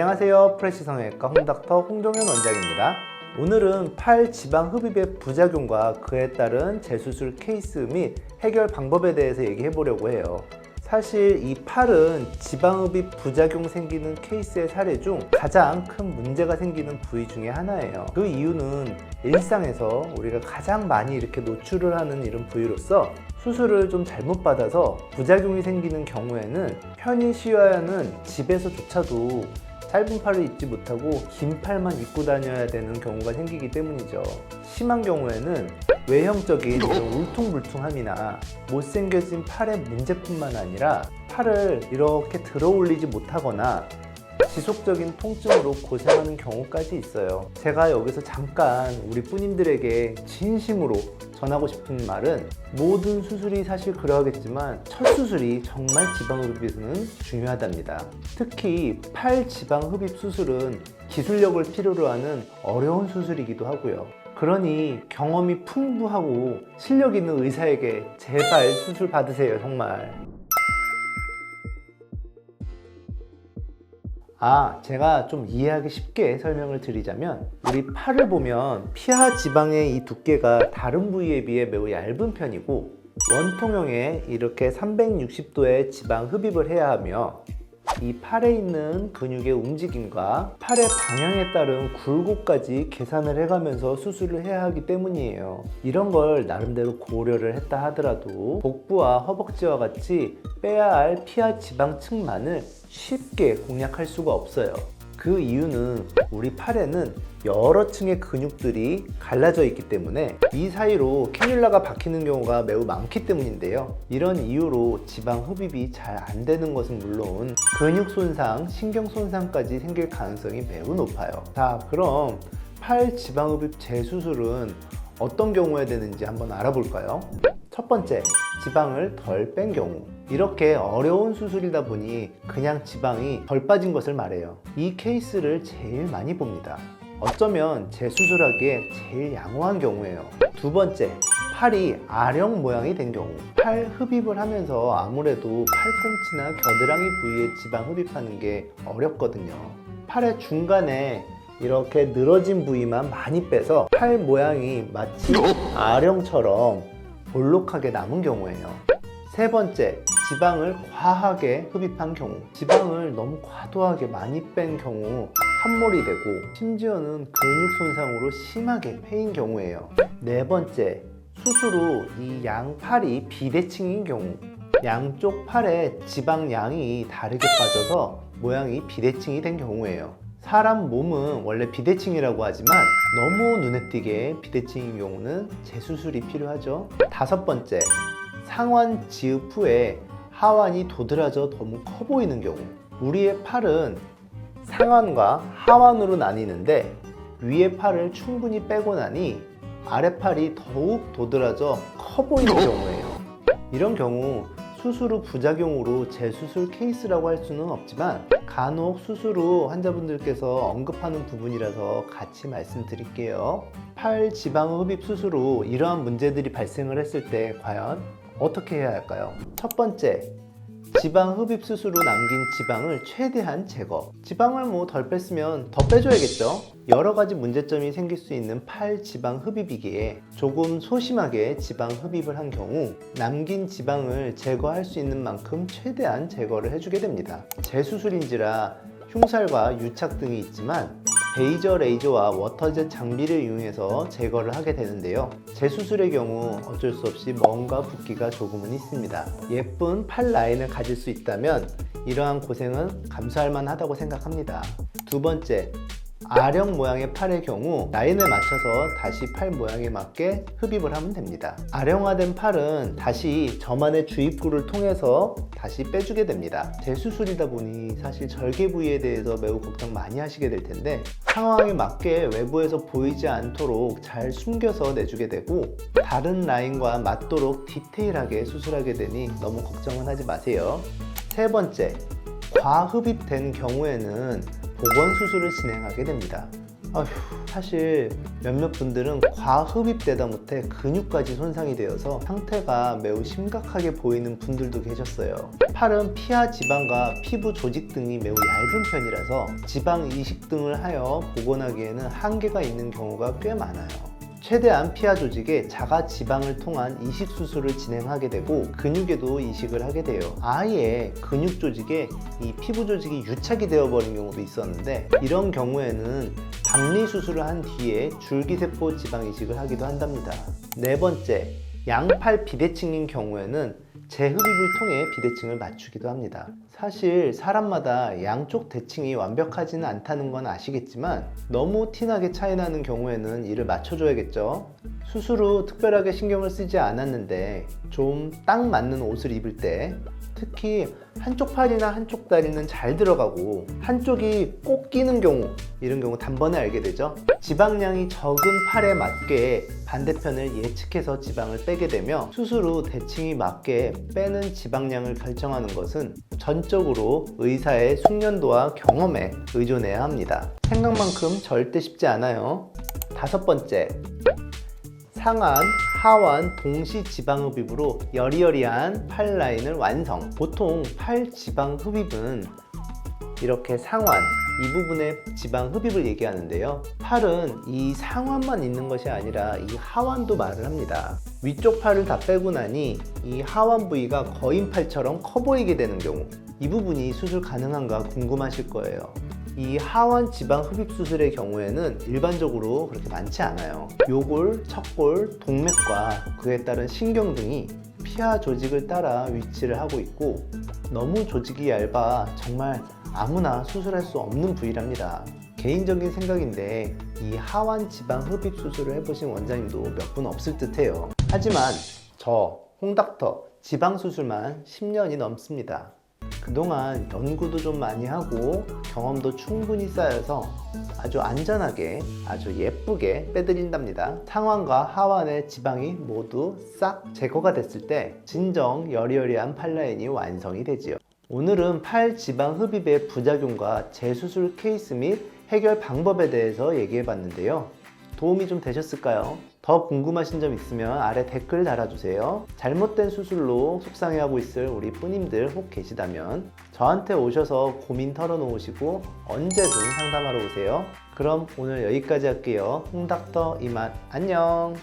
안녕하세요. 프레시 성형외과 홍닥터 홍종현 원장입니다. 오늘은 팔 지방 흡입의 부작용과 그에 따른 재수술 케이스 및 해결 방법에 대해서 얘기해 보려고 해요. 사실 이 팔은 지방 흡입 부작용 생기는 케이스의 사례 중 가장 큰 문제가 생기는 부위 중에 하나예요. 그 이유는 일상에서 우리가 가장 많이 이렇게 노출을 하는 이런 부위로서 수술을 좀 잘못 받아서 부작용이 생기는 경우에는 편히 쉬어야 하는 집에서조차도 짧은 팔을 입지 못하고 긴 팔만 입고 다녀야 되는 경우가 생기기 때문이죠. 심한 경우에는 외형적인 이런 울퉁불퉁함이나 못생겨진 팔의 문제뿐만 아니라 팔을 이렇게 들어 올리지 못하거나 지속적인 통증으로 고생하는 경우까지 있어요. 제가 여기서 잠깐 우리 뿌님들에게 진심으로 전하고 싶은 말은, 모든 수술이 사실 그러하겠지만 첫 수술이 정말 지방 흡입에서는 중요하답니다. 특히 팔 지방 흡입 수술은 기술력을 필요로 하는 어려운 수술이기도 하고요. 그러니 경험이 풍부하고 실력 있는 의사에게 제발 수술 받으세요, 정말. 제가 좀 이해하기 쉽게 설명을 드리자면, 우리 팔을 보면 피하 지방의 이 두께가 다른 부위에 비해 매우 얇은 편이고, 원통형에 이렇게 360도의 지방 흡입을 해야 하며, 이 팔에 있는 근육의 움직임과 팔의 방향에 따른 굴곡까지 계산을 해가면서 수술을 해야 하기 때문이에요. 이런 걸 나름대로 고려를 했다 하더라도 복부와 허벅지와 같이 빼야 할 피하 지방층만을 쉽게 공략할 수가 없어요. 그 이유는 우리 팔에는 여러 층의 근육들이 갈라져 있기 때문에 이 사이로 캐뉼라가 박히는 경우가 매우 많기 때문인데요. 이런 이유로 지방 흡입이 잘 안 되는 것은 물론 근육 손상, 신경 손상까지 생길 가능성이 매우 높아요. 자, 그럼 팔 지방 흡입 재수술은 어떤 경우에 되는지 한번 알아볼까요? 첫 번째, 지방을 덜 뺀 경우. 이렇게 어려운 수술이다 보니 그냥 지방이 덜 빠진 것을 말해요. 이 케이스를 제일 많이 봅니다. 어쩌면 재수술하기에 제일 양호한 경우예요. 두 번째, 팔이 아령 모양이 된 경우. 팔 흡입을 하면서 아무래도 팔꿈치나 겨드랑이 부위에 지방 흡입하는 게 어렵거든요. 팔의 중간에 이렇게 늘어진 부위만 많이 빼서 팔 모양이 마치 아령처럼 볼록하게 남은 경우예요. 세 번째, 지방을 과하게 흡입한 경우. 지방을 너무 과도하게 많이 뺀 경우 함몰이 되고 심지어는 근육 손상으로 심하게 패인 경우예요. 네 번째, 수술 후 이 양팔이 비대칭인 경우. 양쪽 팔에 지방량이 다르게 빠져서 모양이 비대칭이 된 경우예요. 사람 몸은 원래 비대칭이라고 하지만 너무 눈에 띄게 비대칭인 경우는 재수술이 필요하죠. 다섯 번째, 상완 지읍 후에 하완이 도드라져 너무 커 보이는 경우. 우리의 팔은 상완과 하완으로 나뉘는데, 위의 팔을 충분히 빼고 나니 아랫팔이 더욱 도드라져 커 보이는 경우예요. 이런 경우 수술 후 부작용으로 재수술 케이스라고 할 수는 없지만 간혹 수술 후 환자분들께서 언급하는 부분이라서 같이 말씀드릴게요. 팔 지방 흡입 수술 후 이러한 문제들이 발생을 했을 때 과연 어떻게 해야 할까요? 첫 번째, 지방 흡입 수술 후 남긴 지방을 최대한 제거. 지방을 덜 뺐으면 더 빼줘야겠죠? 여러 가지 문제점이 생길 수 있는 팔 지방 흡입이기에 조금 소심하게 지방 흡입을 한 경우 남긴 지방을 제거할 수 있는 만큼 최대한 제거를 해주게 됩니다. 재수술인지라 흉살과 유착 등이 있지만 베이저 레이저와 워터젯 장비를 이용해서 제거를 하게 되는데요. 재수술의 경우 어쩔 수 없이 멍과 붓기가 조금은 있습니다. 예쁜 팔 라인을 가질 수 있다면 이러한 고생은 감수할 만하다고 생각합니다. 두 번째, 아령 모양의 팔의 경우 라인을 맞춰서 다시 팔 모양에 맞게 흡입을 하면 됩니다. 아령화된 팔은 다시 저만의 주입구를 통해서 다시 빼주게 됩니다. 재수술이다 보니 사실 절개 부위에 대해서 매우 걱정 많이 하시게 될 텐데, 상황에 맞게 외부에서 보이지 않도록 잘 숨겨서 내주게 되고, 다른 라인과 맞도록 디테일하게 수술하게 되니 너무 걱정은 하지 마세요. 세 번째, 과흡입된 경우에는 복원 수술을 진행하게 됩니다. 아휴, 사실 몇몇 분들은 과흡입되다 못해 근육까지 손상이 되어서 상태가 매우 심각하게 보이는 분들도 계셨어요. 팔은 피하 지방과 피부 조직 등이 매우 얇은 편이라서 지방 이식 등을 하여 복원하기에는 한계가 있는 경우가 꽤 많아요. 최대한 피하 조직에 자가 지방을 통한 이식 수술을 진행하게 되고 근육에도 이식을 하게 돼요. 아예 근육 조직에 이 피부 조직이 유착이 되어버린 경우도 있었는데, 이런 경우에는 박리 수술을 한 뒤에 줄기세포 지방 이식을 하기도 한답니다. 네 번째, 양팔 비대칭인 경우에는 재흡입을 통해 비대칭을 맞추기도 합니다. 사실 사람마다 양쪽 대칭이 완벽하지는 않다는 건 아시겠지만 너무 티나게 차이 나는 경우에는 이를 맞춰줘야겠죠. 수술 후 특별하게 신경을 쓰지 않았는데 좀 딱 맞는 옷을 입을 때, 특히 한쪽 팔이나 한쪽 다리는 잘 들어가고 한쪽이 꼭 끼는 경우, 이런 경우 단번에 알게 되죠. 지방량이 적은 팔에 맞게 반대편을 예측해서 지방을 빼게 되며, 수술 후 대칭이 맞게 빼는 지방량을 결정하는 것은 전적으로 의사의 숙련도와 경험에 의존해야 합니다. 생각만큼 절대 쉽지 않아요. 다섯 번째, 상완, 하완 동시 지방 흡입으로 여리여리한 팔 라인을 완성. 보통 팔 지방 흡입은 이렇게 상완, 이 부분의 지방 흡입을 얘기하는데요. 팔은 이 상완만 있는 것이 아니라 이 하완도 말을 합니다. 위쪽 팔을 다 빼고 나니 이 하완 부위가 거인팔처럼 커 보이게 되는 경우, 이 부분이 수술 가능한가 궁금하실 거예요. 이 하완 지방 흡입 수술의 경우에는 일반적으로 그렇게 많지 않아요. 요골, 척골, 동맥과 그에 따른 신경 등이 피하 조직을 따라 위치를 하고 있고, 너무 조직이 얇아 정말 아무나 수술할 수 없는 부위랍니다. 개인적인 생각인데 이 하완 지방 흡입 수술을 해보신 원장님도 몇 분 없을 듯해요. 하지만 저 홍닥터 지방 수술만 10년이 넘습니다. 그동안 연구도 좀 많이 하고 경험도 충분히 쌓여서 아주 안전하게, 아주 예쁘게 빼드린답니다. 상완과 하완의 지방이 모두 싹 제거가 됐을 때 진정 여리여리한 팔 라인이 완성이 되지요. 오늘은 팔 지방 흡입의 부작용과 재수술 케이스 및 해결 방법에 대해서 얘기해 봤는데요. 도움이 좀 되셨을까요? 더 궁금하신 점 있으면 아래 댓글 달아주세요. 잘못된 수술로 속상해하고 있을 우리 뿌님들 혹 계시다면 저한테 오셔서 고민 털어놓으시고 언제든 상담하러 오세요. 그럼 오늘 여기까지 할게요. 홍닥터 이만 안녕.